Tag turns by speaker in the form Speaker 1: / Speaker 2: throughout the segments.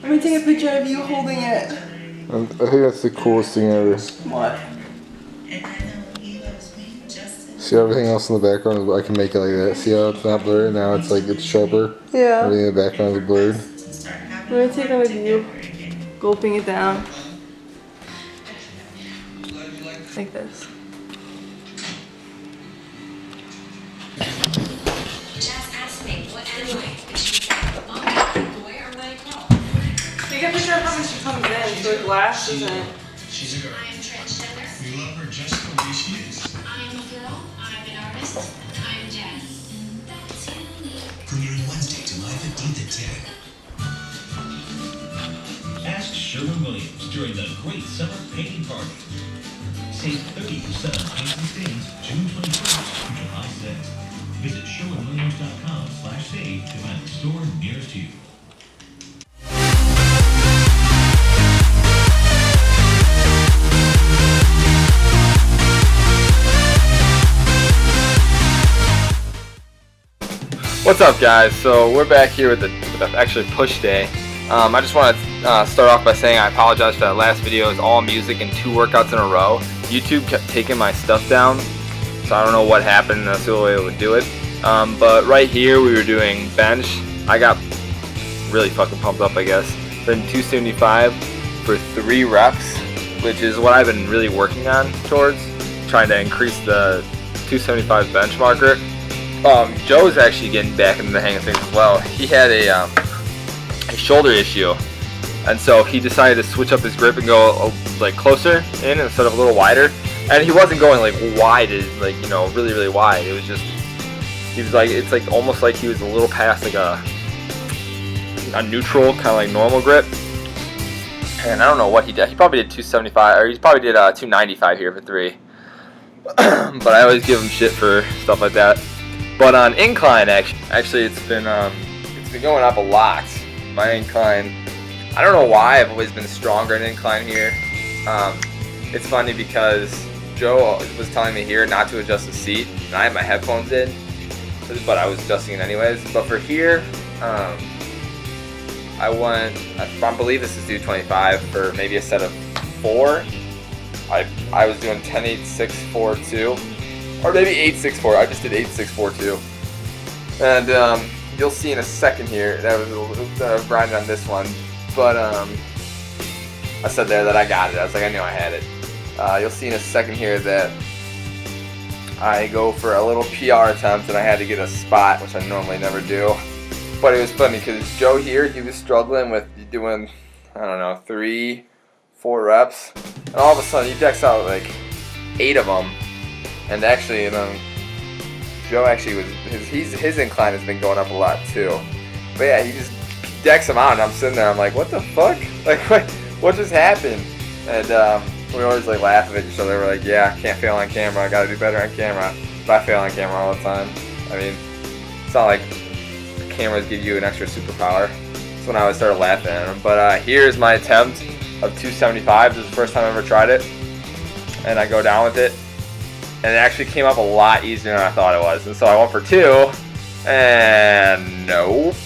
Speaker 1: Let me take a picture of you holding it.
Speaker 2: I think that's the coolest thing ever.
Speaker 1: What?
Speaker 2: See everything else in the background? I can make it like that. See how it's not blurry? Now it's like it's sharper.
Speaker 1: Yeah.
Speaker 2: Everything in the background is blurred.
Speaker 1: Let me take one of you gulping it down. Like this. Take a picture of her when she comes in so the glass isn't.
Speaker 3: She's a girl. We love her just the way she is.
Speaker 4: I'm a girl, I'm an artist, I'm Jazz.
Speaker 3: Premiering Wednesday, July 15th at 10. Ask Sherwin-Williams during the Great Summer Painting Party. Save 30% on paints and stains June 21st to July 6th. Visit sherwinwilliams.com/save to find the store nearest you.
Speaker 5: What's up, guys? So we're back here with the actually push day. I just want to start off by saying I apologize for that last video. It was all music and 2 workouts in a row. YouTube kept taking my stuff down, so I don't know what happened. That's the only way it would do it. But right here we were doing bench. I got really fucking pumped up, I guess. Then 275 for 3 reps, which is what I've been really working on towards, trying to increase the 275 bench marker. Joe's actually getting back into the hang of things as well. He had a shoulder issue, and so he decided to switch up his grip and go like closer in instead of a little wider. And he wasn't going like wide, like, you know, really really wide. It was just, he was like, it's like almost like he was a little past like a neutral kind of like normal grip. And I don't know what he did. He probably did 275, or he probably did 295 here for 3. But I always give him shit for stuff like that. But on incline, actually it's been going up a lot. My incline, I don't know why I've always been stronger in incline here. It's funny because Joe was telling me here not to adjust the seat, and I had my headphones in, but I was adjusting it anyways. But for here, I believe this is 225 for maybe a set of 4. I was doing 10, 8, 6, 4, 2. Or maybe 864. I just did 8642. And you'll see in a second here that was grinding on this one. But I said there that I got it. I was like, I knew I had it. You'll see in a second here that I go for a little PR attempt, and I had to get a spot, which I normally never do. But it was funny because Joe here, he was struggling with doing, I don't know, 3, 4 reps, and all of a sudden he decks out like 8 of them. And actually, Joe actually was his incline has been going up a lot too. But yeah, he just decks them out, and I'm sitting there. I'm like, what the fuck? Like, what just happened? And we always like laugh at each other. We're like, yeah, can't fail on camera. I gotta do better on camera. But I fail on camera all the time. I mean, it's not like cameras give you an extra superpower. That's when I always started laughing at him. But here's my attempt of 275. This is the first time I ever tried it, and I go down with it. And it actually came up a lot easier than I thought it was. And so I went for 2, and nope,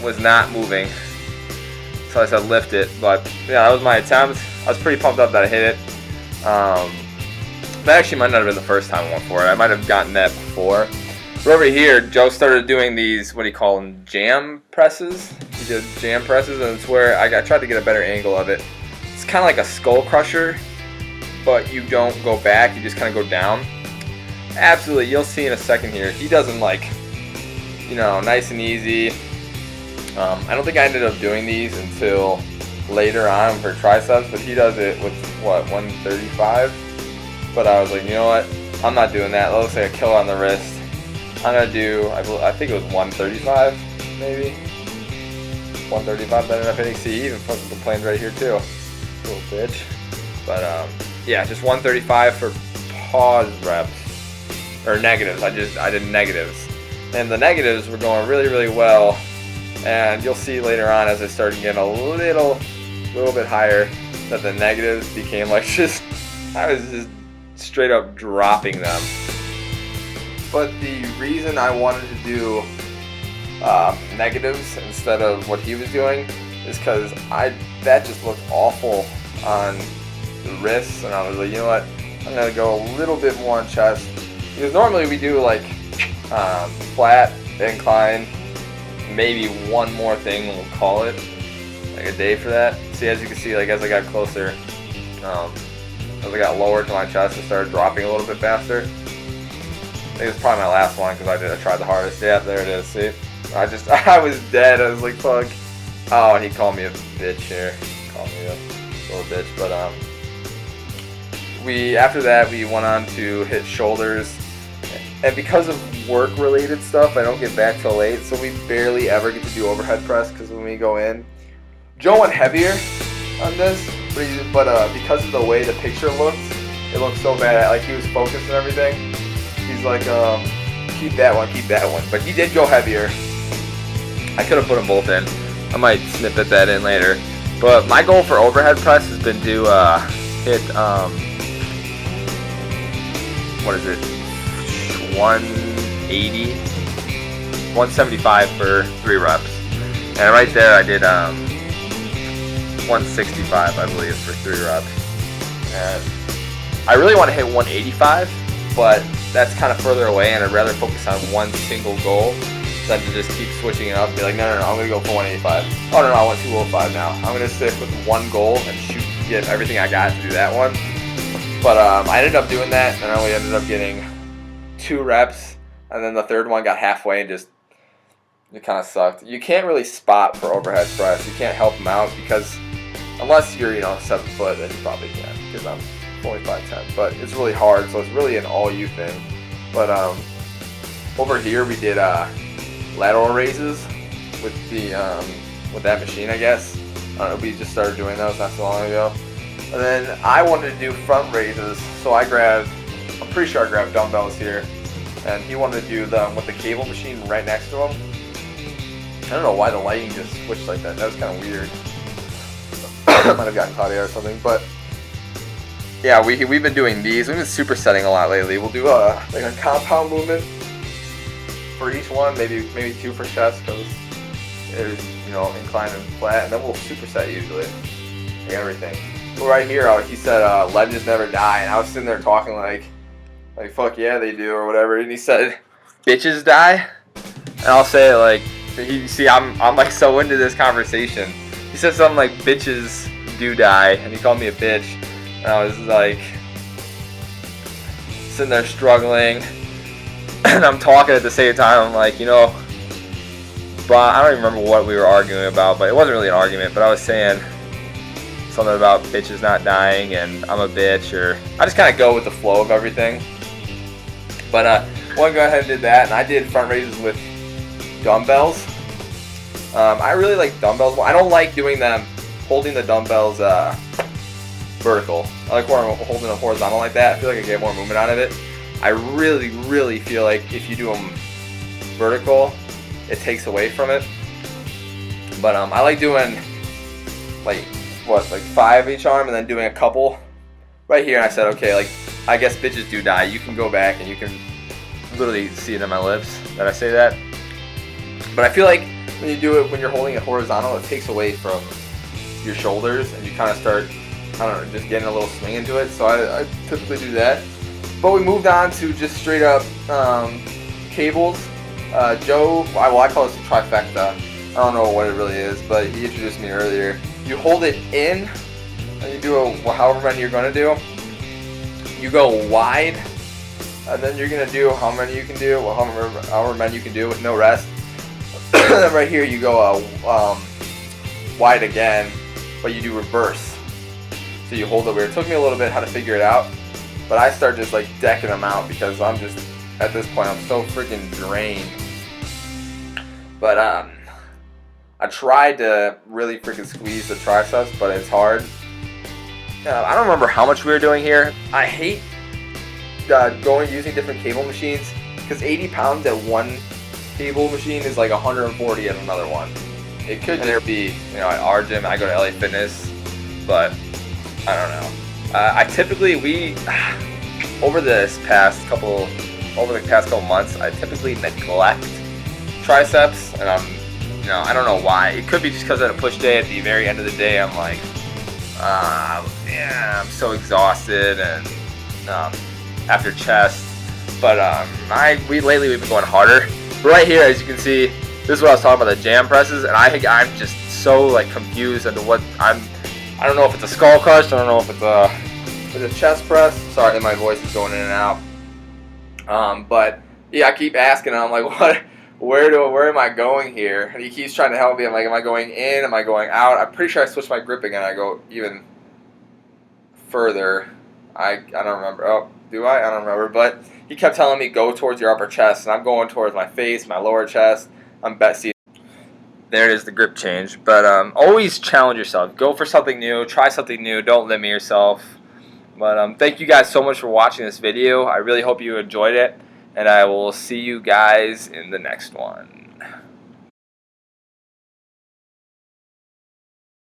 Speaker 5: was not moving. So I said lift it, but yeah, that was my attempt. I was pretty pumped up that I hit it. That actually might not have been the first time I went for it. I might have gotten that before. But over here, Joe started doing these, what do you call them, jam presses? He did jam presses, and it's where I tried to get a better angle of it. It's kind of like a skull crusher, but you don't go back, you just kind of go down. Absolutely, you'll see in a second here. He doesn't, like, you know, nice and easy. I don't think I ended up doing these until later on for triceps, but he does it with, what, 135? But I was like, you know what, I'm not doing that. That looks like a killer on the wrist. I'm going to do, I think it was 135, maybe. 135, better enough hitting. See, he even fucking complains right here, too. Little bitch. But, yeah, just 135 for pause reps, or negatives. I did negatives, and the negatives were going really, really well. And you'll see later on as I started getting a little bit higher that the negatives became like I was just straight up dropping them. But the reason I wanted to do negatives instead of what he was doing is because that just looked awful on the wrists, and I was like, you know what, I'm gonna go a little bit more on chest, because normally we do like flat, incline, maybe one more thing, and we'll call it like a day for that. See, as you can see, like as I got closer, as I got lower to my chest, it started dropping a little bit faster. I think it's probably my last one because I tried the hardest. Yeah, there it is. See, I was dead. I was like, fuck. Oh, and he called me a bitch here. Called me a little bitch. But after that we went on to hit shoulders, and because of work-related stuff, I don't get back till late, so we barely ever get to do overhead press because when we go in, Joe went heavier on this, but because of the way the picture looked, it looked so bad. Like he was focused and everything. He's like, keep that one. But he did go heavier. I could have put them both in. I might snippet that in later. But my goal for overhead press has been to hit, what is it, 180, 175 for 3 reps. And right there I did 165, I believe, for 3 reps. And I really want to hit 185, but that's kind of further away, and I'd rather focus on one single goal than to just keep switching it up and be like, no, I'm going to go for 185. Oh, no, I want 205 now. I'm going to stick with one goal and get everything I got to do that one. But I ended up doing that, and I only ended up getting 2 reps, and then the third one got halfway and just, it kind of sucked. You can't really spot for overhead press. You can't help them out because unless you're, 7 foot, then you probably can, because I'm only 5'10", but it's really hard, so it's really an all-you thing. But over here we did lateral raises with that machine, I guess. We just started doing those not so long ago. And then I wanted to do front raises, so I'm pretty sure I grabbed dumbbells here, and he wanted to do them with the cable machine right next to him. I don't know why the lighting just switched like that. That was kind of weird. I might have gotten caught here or something, but yeah, we've been doing these. We've been supersetting a lot lately. We'll do like a compound movement for each one, maybe 2 for chest because there's incline and flat, and then we'll superset usually, like everything. But right here, he said legends never die, and I was sitting there talking like fuck yeah they do or whatever, and he said bitches die, and I'll say it like, I'm like so into this conversation. He said something like bitches do die, and he called me a bitch. And I was like sitting there struggling, and I'm talking at the same time. I'm like, but I don't even remember what we were arguing about, but it wasn't really an argument, but I was saying something about bitches not dying and I'm a bitch, or I just kind of go with the flow of everything. But I went go ahead and did that, and I did front raises with dumbbells. I really like dumbbells. I don't like doing them, holding the dumbbells vertical. I like when I'm holding them horizontal like that. I feel like I get more movement out of it. I really, really feel like if you do them vertical, it takes away from it. But I like doing like 5 each arm and then doing a couple right here. And I said, okay, like I guess bitches do die. You can go back and you can literally see it in my lips that I say that. But I feel like when you do it, when you're holding it horizontal, it takes away from your shoulders and you kind of start, I don't know, just getting a little swing into it. So I typically do that. But we moved on to just straight up cables. Joe, I call this a trifecta. I don't know what it really is, but he introduced me earlier. You hold it in, and you do however many you're going to do. You go wide, and then you're going to do how many you can do, however many you can do with no rest. And then right here you go wide again, but you do reverse. So you hold it weird. It took me a little bit how to figure it out, but I start just like decking them out because I'm just, at this point, I'm so freaking drained. But I tried to really freaking squeeze the triceps, but it's hard. I don't remember how much we were doing here. I hate using different cable machines because 80 pounds at one cable machine is like 140 at another one. It could there be, at our gym, I go to LA Fitness, but I don't know. I typically, over the past couple months, I typically neglect triceps, and I'm know, I don't know why. It could be just because of the push day. At the very end of the day, I'm like, yeah, I'm so exhausted, and after chest. But lately we've been going harder. Right here, as you can see, this is what I was talking about, the jam presses, and I'm just so like confused into what I don't know if it's a skull crush. I don't know if it's a chest press. Sorry, my voice is going in and out. But yeah, I keep asking, and I'm like, what? Where am I going here? And he keeps trying to help me. I'm like, am I going in? Am I going out? I'm pretty sure I switched my gripping and I go even further. I don't remember. Oh, do I? I don't remember. But he kept telling me go towards your upper chest, and I'm going towards my face, my lower chest. I'm see. There it is, the grip change. But always challenge yourself. Go for something new. Try something new. Don't limit yourself. But thank you guys so much for watching this video. I really hope you enjoyed it. And I will see you guys in the next one.